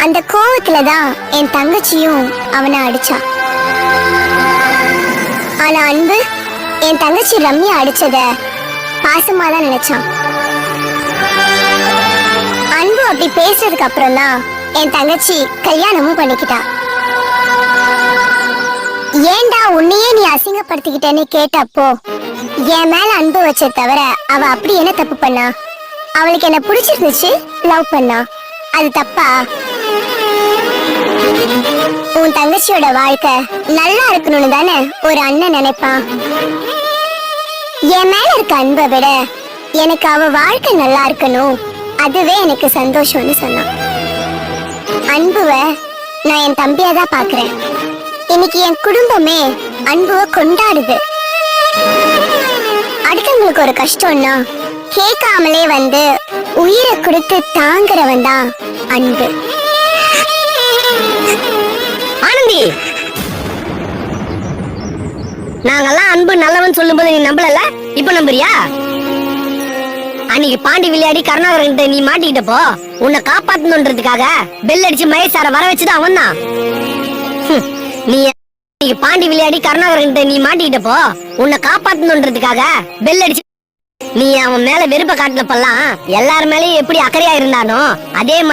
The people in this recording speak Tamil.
அந்த கோவத்துலதான் என் தங்கச்சியும் அவனை அடிச்சா. ஆனா அன்பு என் தங்கச்சி ரம்யா அடிச்சத பாசமா தான் நினைச்சான். அன்பு அப்படி பேசுறதுக்கு அப்புறம் தான் என் தங்கச்சி கல்யாணமும் பண்ணிக்கிட்டா. ஏண்டா உன்னையே நீ அசிங்கப்படுத்திக்கிட்டேன்னு கேட்டப்போ என் மேல அன்பு வச்ச தவிர அவ அப்படி என்ன தப்பு பண்ணா? அவளுக்கு என்ன பிடிச்சிருந்துச்சு, லவ் பண்ணா. அது தப்பா? உன் தங்கச்சியோட வாழ்க்கை நல்லா இருக்கணும்னு தானே ஒரு அண்ணன் நினைப்பான். என் மேல இருக்க அன்பை விட எனக்கு அவ வாழ்க்கை நல்லா இருக்கணும், அதுவே எனக்கு சந்தோஷம்னு சொன்னான். அன்புவ நான் என் தம்பியா தான் பாக்குறேன். இன்னைக்கு என் குடும்பமே அன்புவ கொண்டாடுது. அடுத்தவங்களுக்கு ஒரு கஷ்டம்னா கேட்காமலே வந்து உயிரை கொடுத்து தாங்குறவன் தான் அன்பு. ஆனந்தி, நாங்கெல்லாம் அன்பு நல்லவன் சொல்லும்போது நீ நம்பல, இப்ப நம்புறியா? அன்னைக்கு பாண்டி விளையாடி கருணாகரன் நீ மாட்டிக்கிட்டப்போ உன்னை காப்பாத்தணுன்றதுக்காக பெல் அடிச்சு மகேஷ் சார வர வச்சுதான் அவன் தான். நீ பாண்டி விளையாடி கருணாகரன் நீ மாட்டிக்கிட்டப்போ உன்னை காப்பாத்தணுன்றதுக்காக பெல் அடிச்சு நீ அவன் மேல வெறுப்ப காட்டினப்பெல்லாம் எல்லார் மேலயும் எப்படி அக்கறையா இருந்தானோ அதே